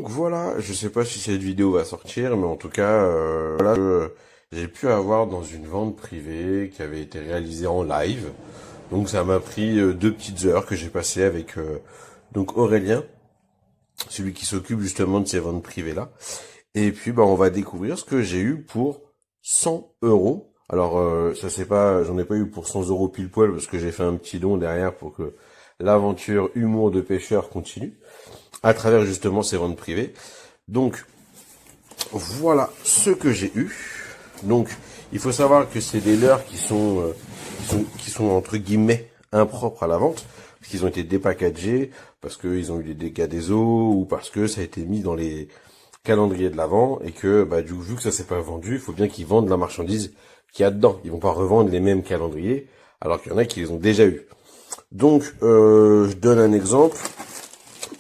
Donc voilà, je sais pas si cette vidéo va sortir, mais en tout cas, voilà, j'ai pu avoir dans une vente privée qui avait été réalisée en live. Donc ça m'a pris 2 petites heures que j'ai passées avec donc Aurélien, celui qui s'occupe justement de ces ventes privées-là. Et puis bah on va découvrir ce que j'ai eu pour 100 euros. Alors ça c'est pas, j'en ai pas eu pour 100 euros pile poil parce que j'ai fait un petit don derrière pour que l'aventure humour de pêcheur continue à travers justement ces ventes privées. Donc voilà ce que j'ai eu. Donc il faut savoir que c'est des leurres qui sont entre guillemets impropres à la vente parce qu'ils ont été dépackagés, parce qu'ils ont eu des dégâts des eaux ou parce que ça a été mis dans les calendriers de l'avant et que bah du coup vu que ça s'est pas vendu, il faut bien qu'ils vendent la marchandise qu'il y a dedans. Ils vont pas revendre les mêmes calendriers alors qu'il y en a qui les ont déjà eu. Donc je donne un exemple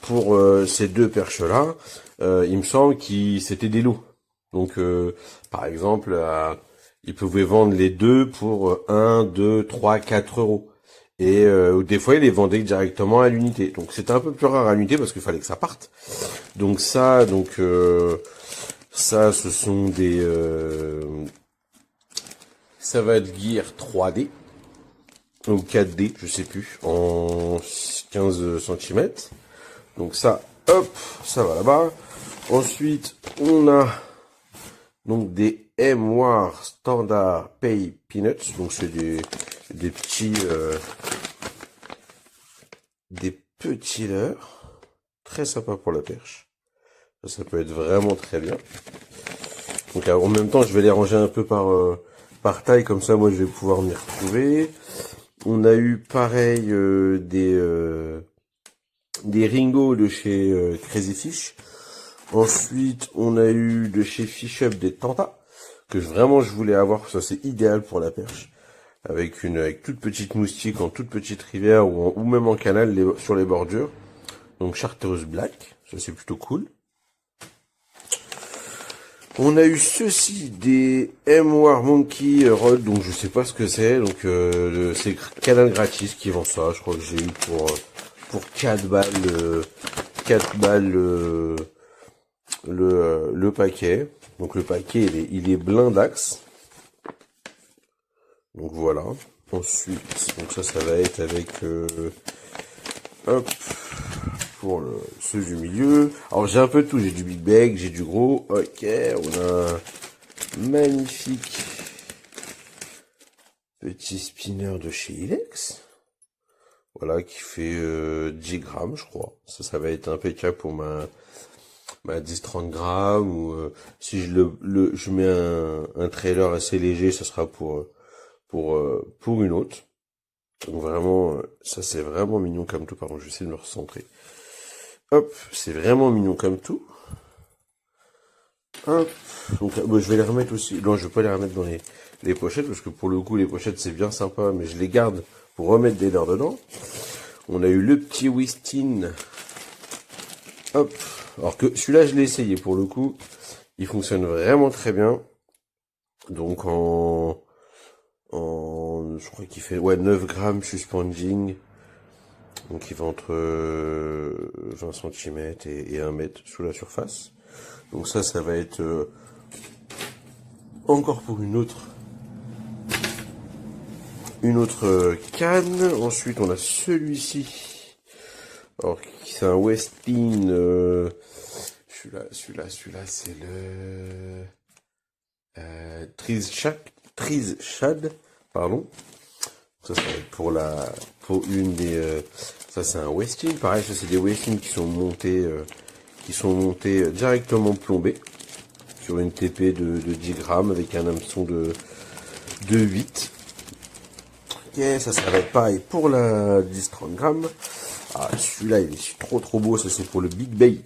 pour ces deux perches là. Il me semble que c'était des lots. Donc par exemple ils pouvaient vendre les deux pour 1, 2, 3, 4 euros. Et des fois, ils les vendaient directement à l'unité. Donc c'était un peu plus rare à l'unité parce qu'il fallait que ça parte. Donc ça, ce sont des Savage Gear 3D ou 4D, je sais plus, en 15 centimètres. Donc ça, hop, ça va là-bas. Ensuite, on a donc des M-War Standard Pay Peanuts. Donc c'est des petits leurres. Très sympa pour la perche. Ça peut être vraiment très bien. Donc en même temps, je vais les ranger un peu par taille, comme ça moi je vais pouvoir m'y retrouver. On a eu pareil des Ringo de chez Crazy Fish. Ensuite, on a eu de chez Fish Up des Tantas que vraiment je voulais avoir, ça c'est idéal pour la perche. Avec toute petite moustique en toute petite rivière ou même en canal sur les bordures. Donc chartreuse black, ça c'est plutôt cool. On a eu ceci des M-War Monkey Rod, donc je sais pas ce que c'est, donc c'est Canal Gratis qui vend ça, je crois que j'ai eu pour 4 balles, 4 balles le paquet. Donc le paquet il est blindax. Donc voilà. Ensuite, donc ça va être avec hop pour ceux du milieu. Alors j'ai un peu de tout, j'ai du big bag, j'ai du gros. Ok, on a un magnifique petit spinner de chez Ilex. Voilà, qui fait 10 grammes, je crois. Ça va être impeccable pour ma 10-30 grammes. Ou si je mets un trailer assez léger, ça sera pour une autre. Donc vraiment, ça c'est vraiment mignon comme tout. Par contre, je vais essayer de me recentrer. Hop, c'est vraiment mignon comme tout. Hop. Donc je vais les remettre aussi. Non, je vais pas les remettre dans les pochettes parce que pour le coup les pochettes c'est bien sympa, mais je les garde pour remettre des leurres dedans. On a eu le petit Wistin. Hop. Alors que celui-là je l'ai essayé pour le coup, il fonctionne vraiment très bien. Donc je crois qu'il fait 9 grammes suspending. Donc il va entre 20 cm et 1 mètre sous la surface. Donc ça va être encore pour une autre canne. Ensuite on a celui-ci. Alors c'est un Westin. Celui-là c'est le Triz Shad, pardon. Ça va être pour une des ça c'est un Westin, pareil, ça c'est des Westin qui sont montés directement plombés sur une TP de 10 grammes avec un hameçon de 8. Ok, ça va être pareil pour la 10-30 grammes. Ah, celui-là il est trop beau, ça c'est pour le Big Bait.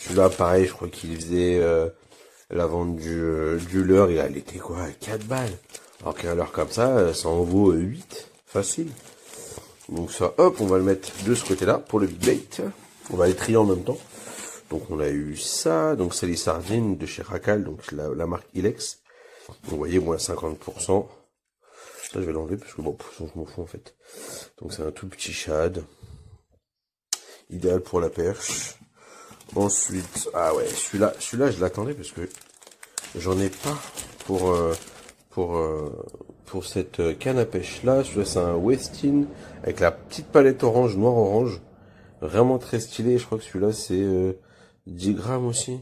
Celui-là pareil, je crois qu'il faisait la vente du leurre, il était quoi, 4 balles. Alors qu'un leurre comme ça en vaut 8, facile. Donc ça, hop, on va le mettre de ce côté-là pour le Big Bait. On va les trier en même temps. Donc on a eu ça, donc c'est les sardines de chez Racal, donc la marque Ilex. Vous voyez, moins 50%. Ça je vais l'enlever parce que bon, je m'en fous en fait. Donc c'est un tout petit shad. Idéal pour la perche. Ensuite, ah ouais, celui-là, je l'attendais parce que j'en ai pas pour pour euh, pour cette canne à pêche là. Celui-là, c'est un Westin avec la petite palette orange, noir orange, vraiment très stylé. Je crois que celui-là c'est 10 grammes aussi.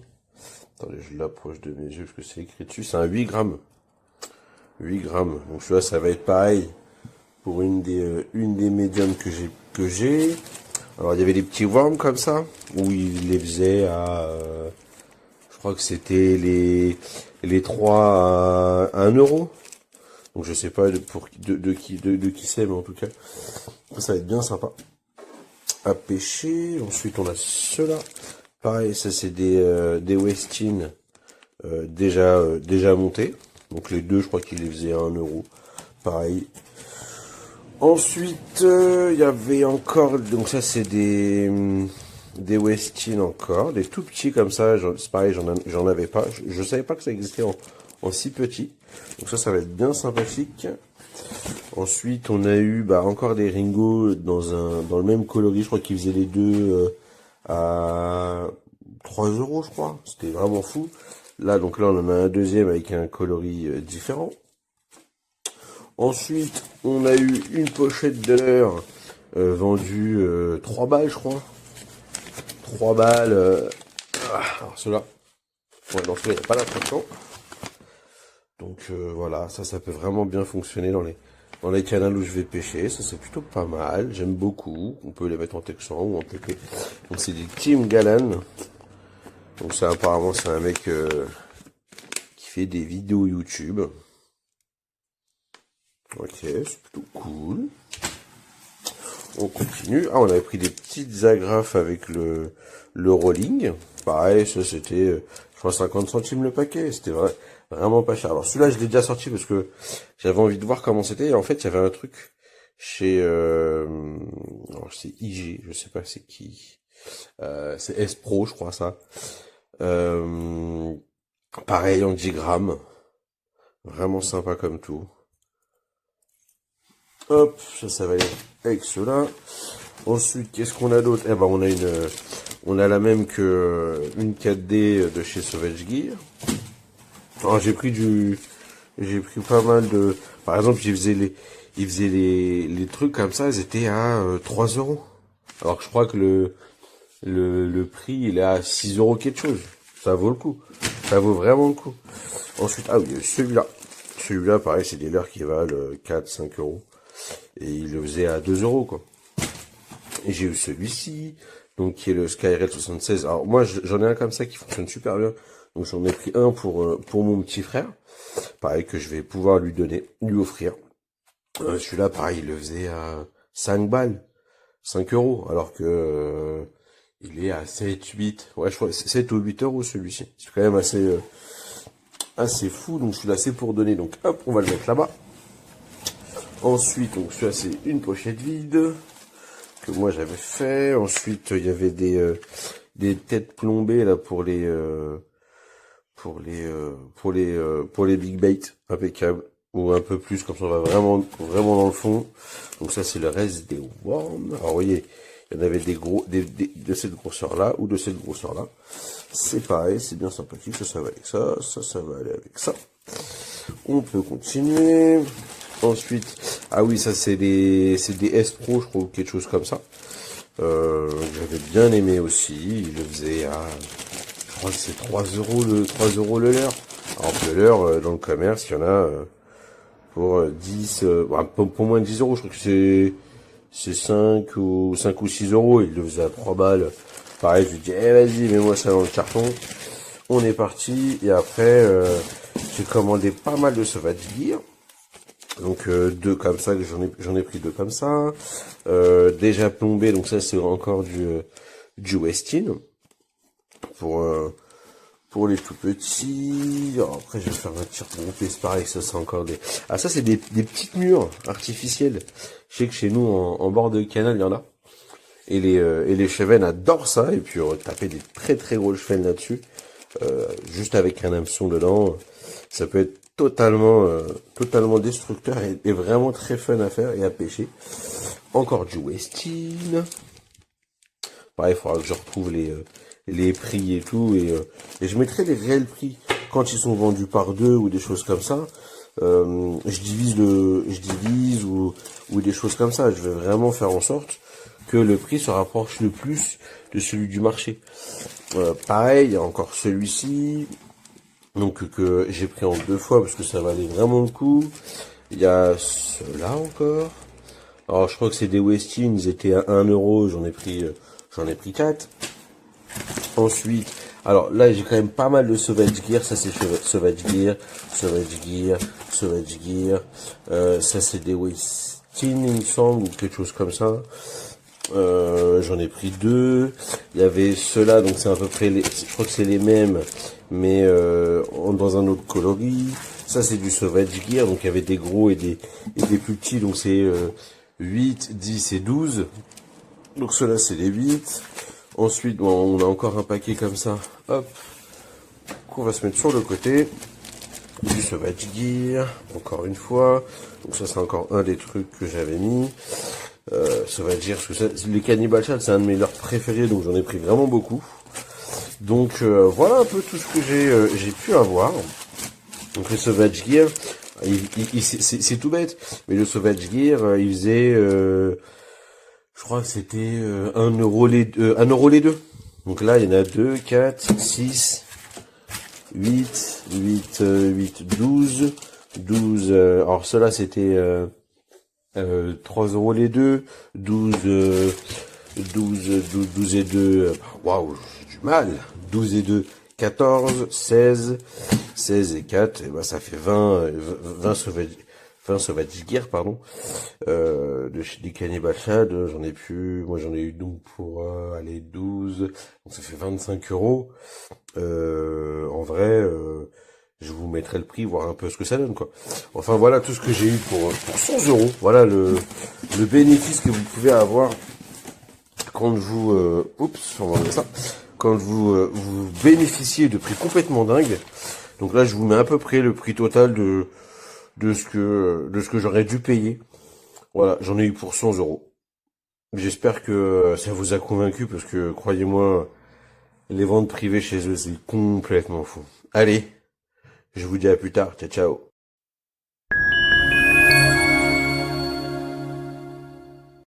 Attendez, je l'approche de mes yeux parce que c'est écrit dessus. C'est un 8 grammes. 8 grammes. Donc celui-là, ça va être pareil pour une des médiums que j'ai. Alors il y avait des petits worms comme ça où il les faisait à je crois que c'était les 3 à 1 euro. Donc je sais pas de qui c'est, mais en tout cas ça va être bien sympa à pêcher. Ensuite on a ceux-là. Pareil, ça c'est des Westin déjà montés. Donc les deux, je crois qu'ils les faisaient à 1 euro. Pareil. Ensuite, il y avait encore, donc ça c'est des Westin encore, des tout petits comme ça, c'est pareil, j'en avais pas, je savais pas que ça existait en si petit, donc ça va être bien sympathique. Ensuite, on a eu encore des Ringo dans le même coloris, je crois qu'ils faisaient les deux à 3 euros, je crois, c'était vraiment fou. Là, donc là, on en a un deuxième avec un coloris différent. Ensuite, on a eu une pochette de leurre vendue 3 balles, je crois. 3 balles. Alors ceux-là, ouais, dans ceux-là, il n'y a pas d'attraction. Donc voilà, ça peut vraiment bien fonctionner dans les canals où je vais pêcher. Ça, c'est plutôt pas mal. J'aime beaucoup. On peut les mettre en texan ou en TP. Donc c'est des Tim Gallen. Donc ça, apparemment, c'est un mec qui fait des vidéos YouTube. Ok, c'est plutôt cool. On continue. Ah, on avait pris des petites agrafes avec le rolling. Pareil, ça c'était, je crois, 50 centimes le paquet. C'était vraiment pas cher. Alors celui-là, je l'ai déjà sorti parce que j'avais envie de voir comment c'était. Et en fait, il y avait un truc chez, alors c'est IG, je sais pas c'est qui. C'est S-Pro, je crois ça. Pareil en 10 grammes. Vraiment sympa comme tout. Hop, ça va aller avec cela. Ensuite, qu'est-ce qu'on a d'autre? Eh ben, on a la même que une 4D de chez Sauvage Gear. Alors, j'ai pris pas mal de, par exemple, ils faisaient les trucs comme ça, ils étaient à 3 euros. Alors que je crois que le prix, il est à 6 euros quelque chose. Ça vaut le coup. Ça vaut vraiment le coup. Ensuite, ah oui, il y a celui-là. Celui-là, pareil, c'est des leurres qui valent 4, 5 euros. Et il le faisait à 2 euros, quoi. Et j'ai eu celui-ci, donc qui est le Skyrel 76. Alors moi, j'en ai un comme ça qui fonctionne super bien. Donc j'en ai pris un pour mon petit frère. Pareil, que je vais pouvoir lui offrir. Celui-là, pareil, il le faisait à 5 balles. 5 euros. Alors que il est à 7, 8. Ouais, je crois que c'est 7 ou 8 euros celui-ci. C'est quand même assez fou. Donc celui-là, c'est pour donner. Donc hop, on va le mettre là-bas. Ensuite, donc celui-là, c'est une pochette vide que moi j'avais fait. Ensuite, il y avait des têtes plombées là pour les big bait, impeccable, ou un peu plus comme ça, on va vraiment dans le fond. Donc ça, c'est le reste des worms. Alors vous voyez, il y en avait des gros, de cette grosseur là ou de cette grosseur là. C'est pareil, c'est bien sympathique. Ça va avec ça, ça va aller avec ça. On peut continuer. Ensuite, ah oui, ça c'est des S-Pro, je crois, ou quelque chose comme ça. J'avais bien aimé aussi. Il le faisait à, je crois que c'est 3 euros le leurre. Alors que le leurre, dans le commerce, il y en a pour 10, pour moins de 10 euros. Je crois que c'est 5 ou 6 euros. Il le faisait à 3 balles. Pareil, je lui dis, vas-y, mets-moi ça dans le carton. On est parti. Et après, j'ai commandé pas mal de Sauvage Gear. Donc deux comme ça, j'en ai pris deux comme ça. Déjà plombé, donc ça c'est encore du Westin pour les tout petits. Alors après je vais faire un tir groupé, c'est pareil, ça c'est encore des. Ah ça c'est des petites murs artificielles. Je sais que chez nous en bord de canal il y en a. Et les chevennes adorent ça, et puis taper des très très gros chevennes là-dessus, juste avec un hameçon dedans, ça peut être totalement destructeur et vraiment très fun à faire et à pêcher. Encore du Westin. Pareil, il faudra que je retrouve les prix et tout, et je mettrai les réels prix quand ils sont vendus par deux ou des choses comme ça. Je divise ou des choses comme ça. Je vais vraiment faire en sorte que le prix se rapproche le plus de celui du marché. Pareil, il y a encore celui-ci, donc que j'ai pris en deux fois parce que ça valait vraiment le coup. Il y a ceux-là encore. Alors je crois que c'est des Westin, ils étaient à 1 euro, j'en ai pris 4. Ensuite, alors là j'ai quand même pas mal de Sauvage Gear, ça c'est Sauvage Gear, Sauvage Gear, Sauvage Gear, ça c'est des Westin il me semble, ou quelque chose comme ça. J'en ai pris 2. Il y avait ceux-là, donc c'est à peu près je crois que c'est les mêmes, mais dans un autre coloris. Ça c'est du Sauvage Gear, donc il y avait des gros et des plus petits, donc c'est 8, 10 et 12. Donc ceux-là c'est les 8. Ensuite, bon, on a encore un paquet comme ça, hop, qu'on va se mettre sur le côté. Du Sauvage Gear, encore une fois. Donc ça c'est encore un des trucs que j'avais mis. Sauvage Gear, parce que les Cannibal Chat c'est un de mes leurs préférés, donc j'en ai pris vraiment beaucoup. Donc voilà un peu tout ce que j'ai pu avoir. Donc le Sauvage Gear, c'est tout bête, mais le Sauvage Gear, il faisait, je crois que c'était 1 euro les deux. Donc là, il y en a 2, 4, 6, 8, 12. Alors ceux-là, c'était 3 euros les deux. 12 et 2. Waouh, j'ai du mal. 12 et 2, 14, 16 et 4. Et ben, ça fait 20 Sauvage Gear, pardon. Des Cannibal Chat, moi j'en ai eu donc pour, 12. Donc ça fait 25 euros. En vrai, je vous mettrai le prix, voir un peu ce que ça donne, quoi. Enfin, voilà tout ce que j'ai eu pour 100 euros. Voilà le bénéfice que vous pouvez avoir quand vous, on va enlever ça, quand vous bénéficiez de prix complètement dingues. Donc là, je vous mets à peu près le prix total de ce que j'aurais dû payer. Voilà, j'en ai eu pour 100 euros. J'espère que ça vous a convaincu, parce que croyez-moi, les ventes privées chez eux, c'est complètement fou. Allez, je vous dis à plus tard. Ciao, ciao.